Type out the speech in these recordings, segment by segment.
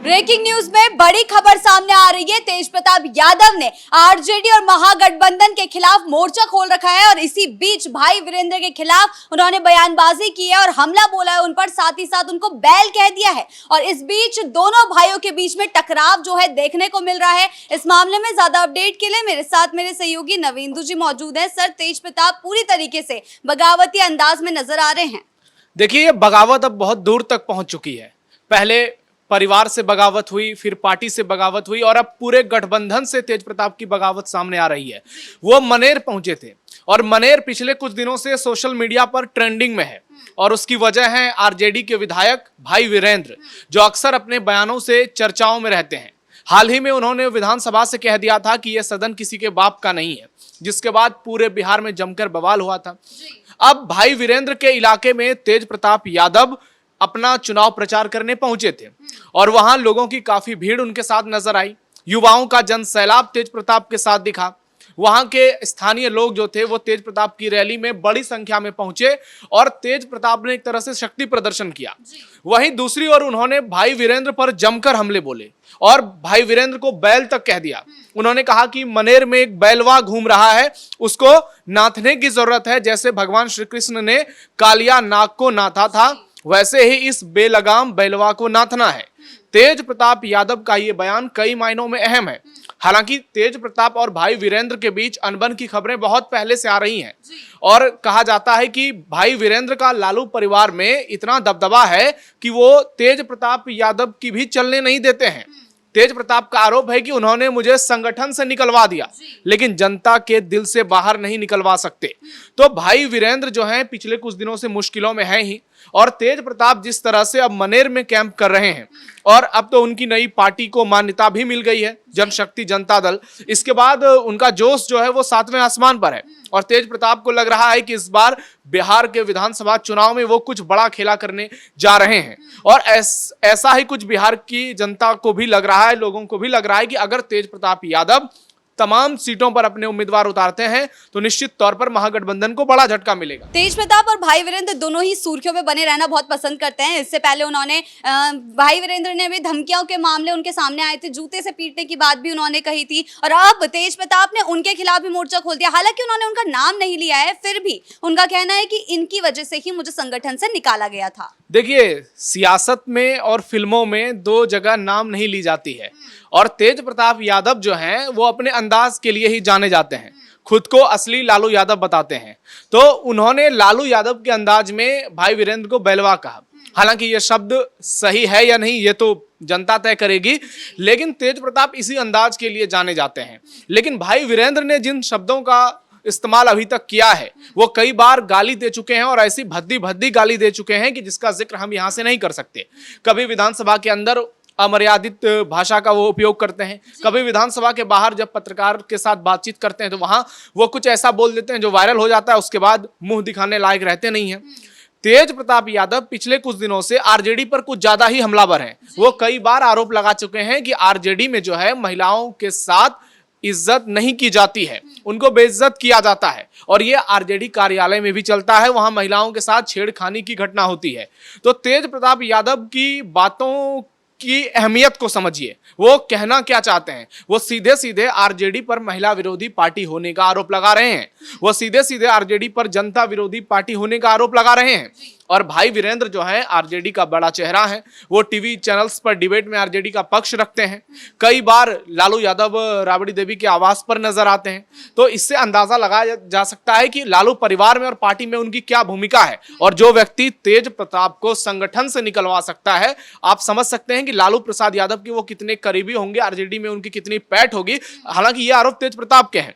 Breaking news में बड़ी खबर सामने आ रही है। तेज प्रताप यादव ने आरजेडी और महागठबंधन के खिलाफ मोर्चा खोल रखा है और इसी बीच भाई वीरेंद्र के खिलाफ उन्होंने बयानबाजी की है और हमला बोला है उन पर, साथ ही साथ उनको बैल कह दिया है। और इस बीच दोनों भाइयों के बीच में टकराव जो है देखने को मिल रहा है। इस मामले में ज्यादा अपडेट के लिए मेरे साथ मेरे सहयोगी नवींदु जी मौजूद है। सर, तेज प्रताप पूरी तरीके से बगावती अंदाज में नजर आ रहे हैं। देखिए, ये बगावत अब बहुत दूर तक पहुंच चुकी है। पहले परिवार से बगावत हुई, फिर पार्टी से बगावत हुई और अब पूरे गठबंधन से तेज प्रताप की बगावत सामने आ रही है। वो मनेर पहुंचे थे और मनेर पिछले कुछ दिनों से सोशल मीडिया पर ट्रेंडिंग में है और उसकी वजह है आरजेडी के विधायक भाई वीरेंद्र, जो अक्सर अपने बयानों से चर्चाओं में रहते हैं। हाल ही में उन्होंने विधानसभा से कह दिया था कि यह सदन किसी के बाप का नहीं है, जिसके बाद पूरे बिहार में जमकर बवाल हुआ था। अब भाई वीरेंद्र के इलाके में तेज प्रताप यादव अपना चुनाव प्रचार करने पहुंचे थे और वहां लोगों की काफी भीड़ उनके साथ नजर आई। युवाओं का जन सैलाब तेज प्रताप के साथ दिखा। वहां के स्थानीय लोग जो थे वो तेज प्रताप की रैली में बड़ी संख्या में पहुंचे और तेज प्रताप ने एक तरह से शक्ति प्रदर्शन किया। वहीं दूसरी ओर उन्होंने भाई वीरेंद्र पर जमकर हमले बोले और भाई वीरेंद्र को बैल तक कह दिया। उन्होंने कहा कि मनेर में एक बैलवा घूम रहा है, उसको नाथने की जरूरत है। जैसे भगवान श्री कृष्ण ने कालिया नाग को नाथा था, वैसे ही इस बेलगाम बैलवा को नाथना है। तेज प्रताप यादव का ये बयान कई मायनों में अहम है। हालांकि तेज प्रताप और भाई वीरेंद्र के बीच अनबन की खबरें बहुत पहले से आ रही हैं और कहा जाता है कि भाई वीरेंद्र का लालू परिवार में इतना दबदबा है कि वो तेज प्रताप यादव की भी चलने नहीं देते हैं। तेज प्रताप का आरोप है कि उन्होंने मुझे संगठन से निकलवा दिया, लेकिन जनता के दिल से बाहर नहीं निकलवा सकते। तो भाई वीरेंद्र जो हैं पिछले कुछ दिनों से मुश्किलों में हैं ही, और तेज प्रताप जिस तरह से अब मनेर में कैंप कर रहे हैं और अब तो उनकी नई पार्टी को मान्यता भी मिल गई है, जनशक्ति जनता दल। इसके बाद उनका जोश जो है वो 7वें आसमान पर है और तेज प्रताप को लग रहा है कि इस बार बिहार के विधानसभा चुनाव में वो कुछ बड़ा खेला करने जा रहे हैं। और ऐसा ही कुछ बिहार की जनता को भी लग रहा है, लोगों को भी लग रहा है कि अगर तेज प्रताप यादव तमाम सीटों पर अपने उम्मीदवार उतारते हैं तो निश्चित तौर पर महागठबंधन को बड़ा झटका मिलेगा। तेज प्रताप और भाई वीरेंद्र दोनों ही सुर्खियों में बने रहना बहुत पसंद करते हैं। इससे पहले उन्होंने भाई वीरेंद्र ने भी धमकियों के मामले उनके सामने आए थे, जूते से पीटने की बात भी उन्होंने कही थी और अब तेज प्रताप ने उनके खिलाफ भी मोर्चा खोल दिया। हालांकि उन्होंने उनका नाम नहीं लिया है, फिर भी उनका कहना है कि इनकी वजह से ही मुझे संगठन से निकाला गया था। देखिए, सियासत में और फिल्मों में दो जगह नाम नहीं ली जाती है और तेज प्रताप यादव जो हैं वो अपने अंदाज के लिए ही जाने जाते हैं। खुद को असली लालू यादव बताते हैं। तो उन्होंने लालू यादव के अंदाज में भाई वीरेंद्र को बैलवा कहा। हालांकि ये शब्द सही है या नहीं ये तो जनता तय करेगी, लेकिन तेज प्रताप इसी अंदाज के लिए जाने जाते हैं। लेकिन भाई वीरेंद्र ने जिन शब्दों का इस्तेमाल अभी तक किया है वो कई बार गाली दे चुके हैं और ऐसी भद्दी भद्दी गाली दे चुके हैं कि जिसका जिक्र हम यहां से नहीं कर सकते। कभी विधानसभा के अंदर अमर्यादित भाषा का वो उपयोग करते हैं, कभी विधानसभा के बाहर जब पत्रकार के साथ बातचीत करते हैं तो वहां वो कुछ ऐसा बोल देते हैं जो वायरल हो जाता है, उसके बाद मुंह दिखाने लायक रहते नहीं है। तेज प्रताप यादव पिछले कुछ दिनों से आरजेडी पर कुछ ज्यादा ही हमलावर हैं। वो कई बार आरोप लगा चुके हैं कि आरजेडी में जो है महिलाओं के साथ इज्जत नहीं की जाती है, उनको बेइज्जत किया जाता है और ये आरजेडी कार्यालय में भी चलता है, वहां महिलाओं के साथ छेड़खानी की घटना होती है। तो तेज प्रताप यादव की बातों की अहमियत को समझिए, वो कहना क्या चाहते हैं। वो सीधे सीधे आरजेडी पर महिला विरोधी पार्टी होने का आरोप लगा रहे हैं, वो सीधे सीधे आरजेडी पर जनता विरोधी पार्टी होने का आरोप लगा रहे हैं। और भाई वीरेंद्र जो है आरजेडी का बड़ा चेहरा है, वो टीवी चैनल्स पर डिबेट में आरजेडी का पक्ष रखते हैं, कई बार लालू यादव राबड़ी देवी के आवास पर नजर आते हैं। तो इससे अंदाजा लगाया जा सकता है कि लालू परिवार में और पार्टी में उनकी क्या भूमिका है और जो व्यक्ति तेज प्रताप को संगठन से निकलवा सकता है, आप समझ सकते हैं कि लालू प्रसाद यादव की वो कितने करीबी होंगे, आरजेडी में उनकी कितनी पैठ होगी। हालांकि ये आरोप तेज प्रताप के हैं,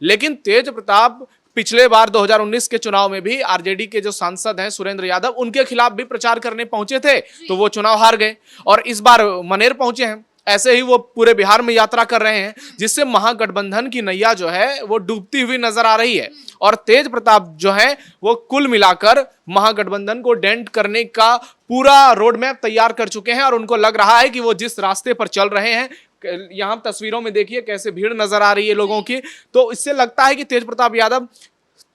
लेकिन तेज प्रताप पिछले बार 2019 के चुनाव में भी आरजेडी के जो सांसद हैं सुरेंद्र यादव, उनके खिलाफ भी प्रचार करने पहुंचे थे तो वो चुनाव हार गए और इस बार मनेर पहुंचे हैं। ऐसे ही वो पूरे बिहार में यात्रा कर रहे हैं, जिससे महागठबंधन की नैया जो है वो डूबती हुई नजर आ रही है। और तेज प्रताप जो है वो कुल मिलाकर महागठबंधन को डेंट करने का पूरा रोड मैप तैयार कर चुके हैं और उनको लग रहा है कि वो जिस रास्ते पर चल रहे हैं, यहाँ तस्वीरों में देखिए कैसे भीड़ नजर आ रही है लोगों की, तो इससे लगता है कि तेज प्रताप यादव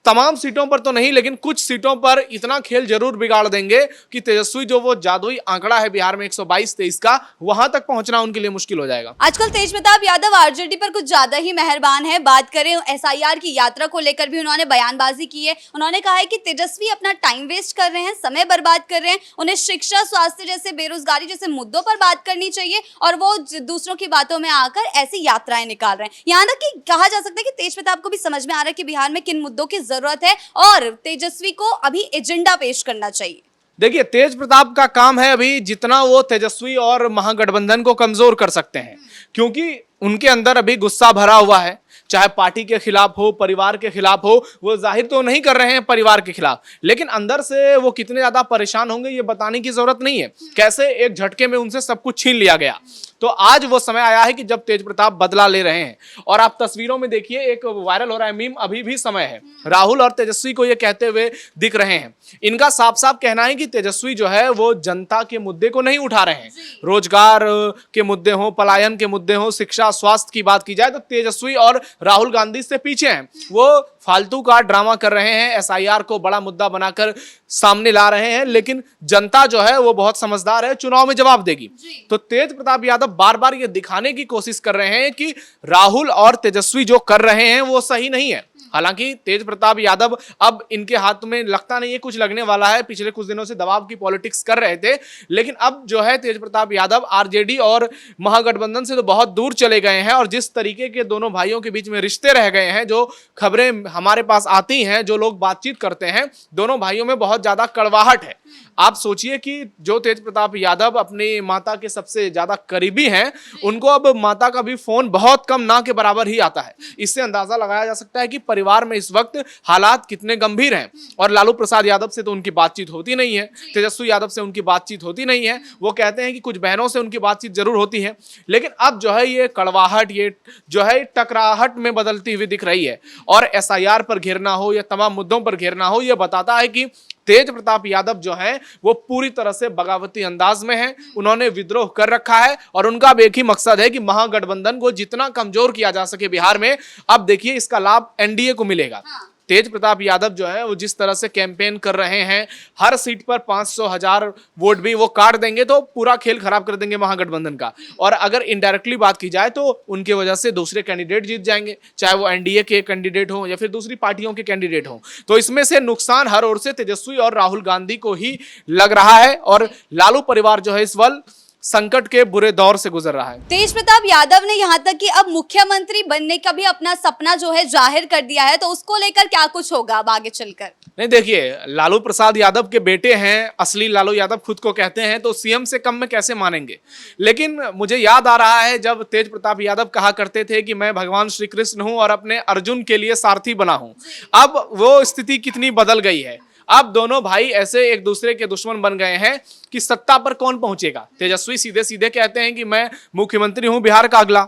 तमाम सीटों पर तो नहीं, लेकिन कुछ सीटों पर इतना खेल जरूर बिगाड़ देंगे कि तेजस्वी जो वो जादुई आंकड़ा है बिहार में 122-23 का, वहां तक पहुंचना उनके लिए मुश्किल हो जाएगा। आजकल तेज प्रताप यादव आरजेडी पर कुछ ज्यादा ही मेहरबान है। बात करें एसआईआर की यात्रा को लेकर भी उन्होंने बयानबाजी की है। उन्होंने कहा है कि तेजस्वी अपना टाइम वेस्ट कर रहे हैं, समय बर्बाद कर रहे हैं। उन्हें शिक्षा, स्वास्थ्य जैसे, बेरोजगारी जैसे मुद्दों पर बात करनी चाहिए और वो दूसरों की बातों में आकर ऐसी यात्राएं निकाल रहे हैं। यहाँ तक कि कहा जा सकता है कि तेज प्रताप को भी समझ में आ रहा है कि बिहार में किन मुद्दों की जरूरत है और तेजस्वी को अभी एजेंडा पेश करना चाहिए। देखिए, तेज प्रताप का काम है अभी जितना वो तेजस्वी और महागठबंधन को कमजोर कर सकते हैं, क्योंकि उनके अंदर अभी गुस्सा भरा हुआ है, चाहे पार्टी के खिलाफ हो, परिवार के खिलाफ हो। वो जाहिर तो नहीं कर रहे हैं परिवार के खिलाफ, लेकिन अंदर से वो कितने ज्यादा परेशान होंगे ये बताने की जरूरत नहीं है। कैसे एक झटके में उनसे सब कुछ छीन लिया गया। तो आज वो समय आया है कि जब तेज प्रताप बदला ले रहे हैं। और आप तस्वीरों में देखिए, एक वायरल हो रहा है मीम, अभी भी समय है। राहुल और तेजस्वी को ये कहते हुए दिख रहे हैं। इनका साफ साफ कहना है कि तेजस्वी जो है वो जनता के मुद्दे को नहीं उठा रहे हैं। रोजगार के मुद्दे हो, पलायन के मुद्दे हो, शिक्षा, स्वास्थ्य की बात की जाए तो तेजस्वी और राहुल गांधी से पीछे हैं। वो फालतू का ड्रामा कर रहे हैं, एसआईआर को बड़ा मुद्दा बनाकर सामने ला रहे हैं, लेकिन जनता जो है वो बहुत समझदार है, चुनाव में जवाब देगी। तो तेज प्रताप यादव बार बार ये दिखाने की कोशिश कर रहे हैं कि राहुल और तेजस्वी जो कर रहे हैं वो सही नहीं है। हालांकि तेज प्रताप यादव अब इनके हाथ में लगता नहीं है कुछ लगने वाला है। पिछले कुछ दिनों से दबाव की पॉलिटिक्स कर रहे थे, लेकिन अब जो है तेज प्रताप यादव आरजेडी और महागठबंधन से तो बहुत दूर चले गए हैं। और जिस तरीके के दोनों भाइयों के बीच में रिश्ते रह गए हैं, जो खबरें हमारे पास आती हैं, जो लोग बातचीत करते हैं, दोनों भाइयों में बहुत ज्यादा कड़वाहट है। आप सोचिए कि जो तेज प्रताप यादव अपनी माता के सबसे ज्यादा करीबी हैं, उनको अब माता का भी फोन बहुत कम, ना के बराबर ही आता है। इससे अंदाजा लगाया जा सकता है कि परिवार में इस वक्त हालात कितने गंभीर हैं। और लालू प्रसाद यादव से तो उनकी बातचीत होती नहीं है, तेजस्वी यादव से उनकी बातचीत होती नहीं है। वो कहते हैं कि कुछ बहनों से उनकी बातचीत जरूर होती है, लेकिन अब जो है ये कड़वाहट, ये जो है टकराहट में बदलती हुई दिख रही है। और एसआईआर पर घेरना हो या तमाम मुद्दों पर घेरना हो, यह बताता है कि तेज प्रताप यादव जो हैं वो पूरी तरह से बगावती अंदाज में हैं। उन्होंने विद्रोह कर रखा है और उनका एक ही मकसद है कि महागठबंधन को जितना कमजोर किया जा सके बिहार में। अब देखिए इसका लाभ एनडीए को मिलेगा। तेज प्रताप यादव जो है वो जिस तरह से कैंपेन कर रहे हैं, हर सीट पर 500,000 वोट भी वो काट देंगे तो पूरा खेल खराब कर देंगे महागठबंधन का। और अगर इनडायरेक्टली बात की जाए तो उनके वजह से दूसरे कैंडिडेट जीत जाएंगे, चाहे वो एनडीए के कैंडिडेट हो या फिर दूसरी पार्टियों के कैंडिडेट हो। तो इसमें से नुकसान हर ओर से तेजस्वी और राहुल गांधी को ही लग रहा है। और लालू परिवार जो है इस वक्त संकट के बुरे दौर से गुजर रहा है। तेज प्रताप यादव ने यहाँ तक कि अब मुख्यमंत्री बनने का भी अपना सपना जो है जाहिर कर दिया है, तो उसको लेकर क्या कुछ होगा अब आगे चलकर? नहीं, देखिए, लालू प्रसाद यादव के बेटे हैं, असली लालू यादव खुद को कहते हैं, तो सीएम से कम में कैसे मानेंगे। लेकिन मुझे याद आ रहा है जब तेज प्रताप यादव कहा करते थे कि मैं भगवान श्री कृष्ण हूं और अपने अर्जुन के लिए सारथी बना हूं। अब वो स्थिति कितनी बदल गई है। अब दोनों भाई ऐसे एक दूसरे के दुश्मन बन गए हैं कि सत्ता पर कौन पहुंचेगा। तेजस्वी सीधे सीधे कहते हैं कि मैं मुख्यमंत्री हूं बिहार का अगला।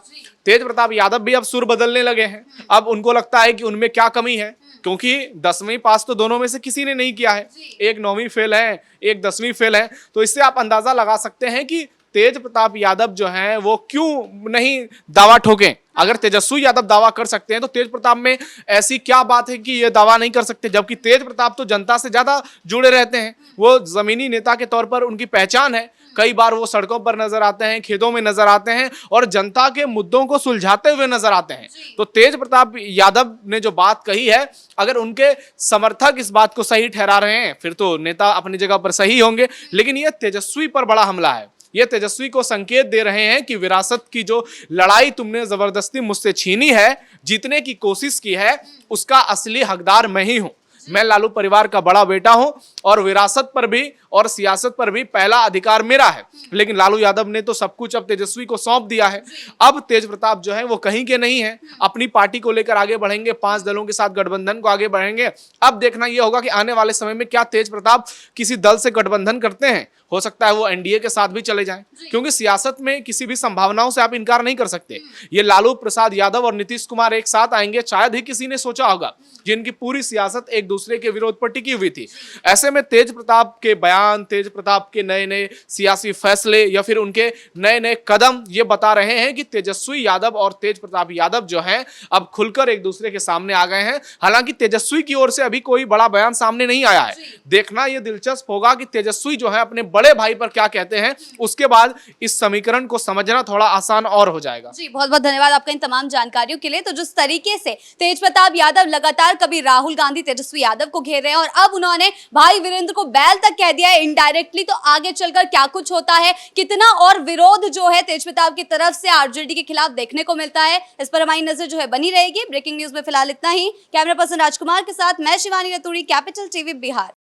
तेज प्रताप यादव भी अब सुर बदलने लगे हैं। अब उनको लगता है कि उनमें क्या कमी है, क्योंकि 10वीं पास तो दोनों में से किसी ने नहीं किया है। एक 9वीं फेल है, एक 10वीं फेल है। तो इससे आप अंदाजा लगा सकते हैं कि तेज प्रताप यादव जो हैं वो क्यों नहीं दावा ठोकें। अगर तेजस्वी यादव दावा कर सकते हैं तो तेज प्रताप में ऐसी क्या बात है कि ये दावा नहीं कर सकते। जबकि तेज प्रताप तो जनता से ज्यादा जुड़े रहते हैं, वो जमीनी नेता के तौर पर उनकी पहचान है। कई बार वो सड़कों पर नजर आते हैं, खेतों में नजर आते हैं और जनता के मुद्दों को सुलझाते हुए नजर आते हैं। तो तेज प्रताप यादव ने जो बात कही है, अगर उनके समर्थक इस बात को सही ठहरा रहे हैं फिर तो नेता अपनी जगह पर सही होंगे। लेकिन ये तेजस्वी पर बड़ा हमला है। ये तेजस्वी को संकेत दे रहे हैं कि विरासत की जो लड़ाई तुमने जबरदस्ती मुझसे छीनी है, जीतने की कोशिश की है, उसका असली हकदार मैं ही हूं। मैं लालू परिवार का बड़ा बेटा हूं और विरासत पर भी और सियासत पर भी पहला अधिकार मेरा है। लेकिन लालू यादव ने तो सब कुछ अब तेजस्वी को सौंप दिया है। अब तेज प्रताप जो है वो कहीं के नहीं है, अपनी पार्टी को लेकर आगे बढ़ेंगे, 5 दलों के साथ गठबंधन को आगे बढ़ेंगे। अब देखना यह होगा कि आने वाले समय में क्या तेज प्रताप किसी दल से गठबंधन करते हैं। हो सकता है वो एनडीए के साथ भी चले जाएं, क्योंकि सियासत में किसी भी संभावनाओं से आप इनकार नहीं कर सकते। ये लालू प्रसाद यादव और नीतीश कुमार एक साथ आएंगे, शायद ही किसी ने सोचा होगा, जिनकी पूरी सियासत एक दूसरे के विरोध पर टिकी हुई थी। ऐसे में तेज प्रताप के बयान बयान, तेज प्रताप के नए नए सियासी फैसले या फिर उनके नए नए कदम ये बता रहे हैं कि तेजस्वी यादव और तेज प्रताप यादव जो हैं अब खुलकर एक दूसरे के सामने आ गए हैं। हालांकि तेजस्वी की ओर से अभी कोई बड़ा बयान सामने नहीं आया है। देखना यह दिलचस्प होगा कि तेजस्वी जो है अपने बड़े भाई पर क्या कहते हैं, उसके बाद इस समीकरण को समझना थोड़ा आसान और हो जाएगा। जी, बहुत बहुत धन्यवाद आपका इन तमाम जानकारियों के लिए। तो जिस तरीके से तेज प्रताप यादव लगातार कभी राहुल गांधी, तेजस्वी यादव को घेर रहे हैं और अब उन्होंने भाई वीरेंद्र को बैल तक कह दिया है इनडायरेक्टली, तो आगे चलकर क्या कुछ होता है, कितना और विरोध जो है तेज प्रताप की तरफ से आरजेडी के खिलाफ देखने को मिलता है, इस पर हमारी नजर जो है बनी रहेगी। ब्रेकिंग न्यूज में फिलहाल इतना ही। कैमरा पर्सन राजकुमार के साथ मैं शिवानी रतूड़ी, कैपिटल टीवी बिहार।